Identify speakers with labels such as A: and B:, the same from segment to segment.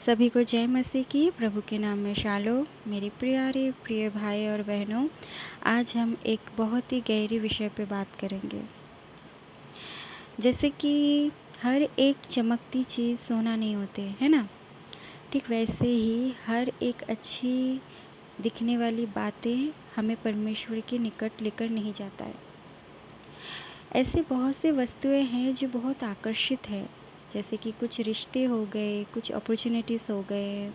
A: सभी को जय मसीह की। प्रभु के नाम में शालोम। मेरे प्रिय भाई और बहनों, आज हम एक बहुत ही गहरी विषय पे बात करेंगे। जैसे कि हर एक चमकती चीज़ सोना नहीं होती है ना, ठीक वैसे ही हर एक अच्छी दिखने वाली बातें हमें परमेश्वर के निकट लेकर नहीं जाता है। ऐसे बहुत से वस्तुएं हैं जो बहुत आकर्षित है, जैसे कि कुछ रिश्ते हो गए, कुछ अपॉर्चुनिटीज़ हो गए,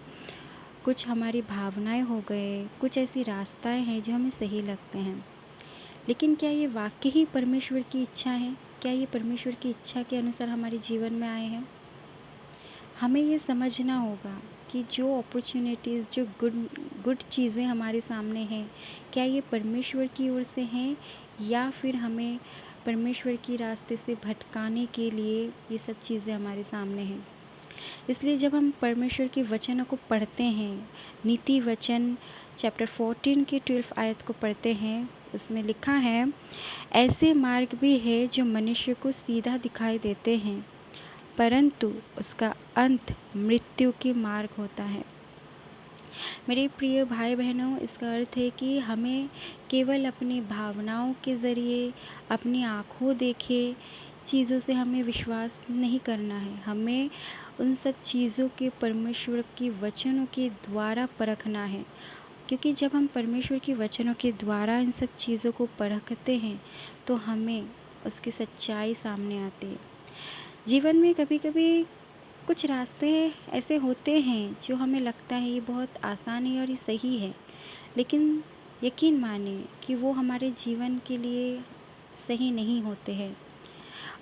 A: कुछ हमारी भावनाएं हो गए, कुछ ऐसी रास्ताएं हैं जो हमें सही लगते हैं। लेकिन क्या ये वाकई ही परमेश्वर की इच्छा है? क्या ये परमेश्वर की इच्छा के अनुसार हमारे जीवन में आए हैं? हमें ये समझना होगा कि जो अपॉर्चुनिटीज़, जो गुड चीज़ें हमारे सामने हैं, क्या ये परमेश्वर की ओर से हैं या फिर हमें परमेश्वर की रास्ते से भटकाने के लिए ये सब चीज़ें हमारे सामने हैं। इसलिए जब हम परमेश्वर के वचनों को पढ़ते हैं, नीति वचन चैप्टर 14 की 12 आयत को पढ़ते हैं, उसमें लिखा है, ऐसे मार्ग भी है जो मनुष्य को सीधा दिखाई देते हैं, परंतु उसका अंत मृत्यु के मार्ग होता है। मेरे प्रिय भाई बहनों, इसका अर्थ है कि हमें केवल अपनी भावनाओं के ज़रिए, अपनी आँखों देखे चीज़ों से हमें विश्वास नहीं करना है। हमें उन सब चीज़ों के परमेश्वर की वचनों के द्वारा परखना है, क्योंकि जब हम परमेश्वर की वचनों के द्वारा इन सब चीज़ों को परखते हैं तो हमें उसकी सच्चाई सामने आती है। जीवन में कभी कभी कुछ रास्ते ऐसे होते हैं जो हमें लगता है ये बहुत आसान है और ये सही है, लेकिन यकीन माने कि वो हमारे जीवन के लिए सही नहीं होते हैं।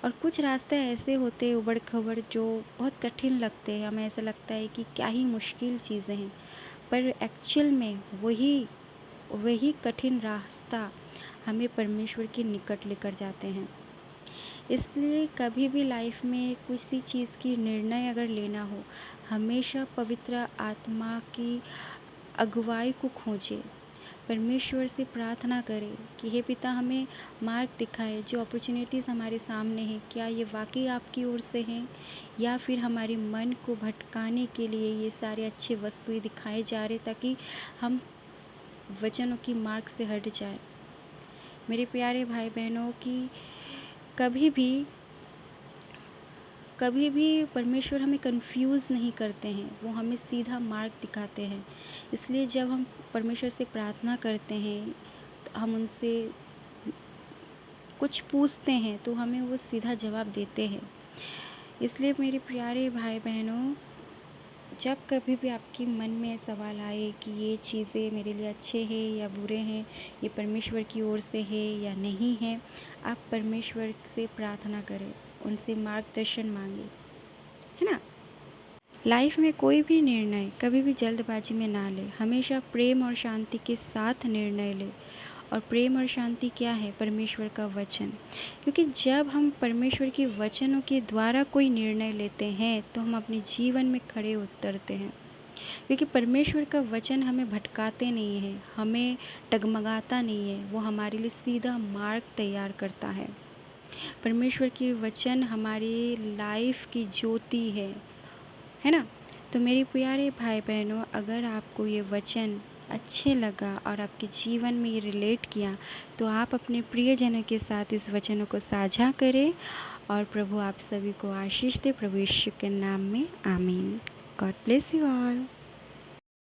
A: और कुछ रास्ते ऐसे होते हैं उबड़ खबड़ जो बहुत कठिन लगते हैं, हमें ऐसा लगता है कि क्या ही मुश्किल चीज़ें हैं, पर एक्चुअल में वही कठिन रास्ता हमें परमेश्वर के निकट लेकर जाते हैं। इसलिए कभी भी लाइफ में किसी चीज़ की निर्णय अगर लेना हो, हमेशा पवित्र आत्मा की अगुवाई को खोजें, परमेश्वर से प्रार्थना करें कि हे पिता, हमें मार्ग दिखाए। जो अपॉर्चुनिटीज़ हमारे सामने हैं, क्या ये वाकई आपकी ओर से हैं या फिर हमारे मन को भटकाने के लिए ये सारे अच्छे वस्तुएं दिखाए जा रहे ताकि हम वचनों की मार्ग से हट जाए। मेरे प्यारे भाई बहनों, की कभी भी परमेश्वर हमें कंफ्यूज नहीं करते हैं, वो हमें सीधा मार्ग दिखाते हैं। इसलिए जब हम परमेश्वर से प्रार्थना करते हैं, तो हम उनसे कुछ पूछते हैं तो हमें वो सीधा जवाब देते हैं। इसलिए मेरे प्यारे भाई बहनों, जब कभी भी आपके मन में सवाल आए कि ये चीज़ें मेरे लिए अच्छे हैं या बुरे हैं, ये परमेश्वर की ओर से है या नहीं है, आप परमेश्वर से प्रार्थना करें, उनसे मार्गदर्शन मांगे, है ना। लाइफ में कोई भी निर्णय कभी भी जल्दबाजी में ना ले, हमेशा प्रेम और शांति के साथ निर्णय ले। और प्रेम और शांति क्या है? परमेश्वर का वचन। क्योंकि जब हम परमेश्वर के वचनों के द्वारा कोई निर्णय लेते हैं तो हम अपने जीवन में खड़े उतरते हैं, क्योंकि परमेश्वर का वचन हमें भटकाते नहीं है, हमें डगमगाता नहीं है, वो हमारे लिए सीधा मार्ग तैयार करता है। परमेश्वर के वचन हमारी लाइफ की ज्योति है ना। तो मेरे प्यारे भाई बहनों, अगर आपको ये वचन अच्छे लगा और आपके जीवन में ये रिलेट किया, तो आप अपने प्रियजनों के साथ इस वचनों को साझा करें और प्रभु आप सभी को आशीष दे। प्रभु यीशु के नाम में आमीन। God bless you all.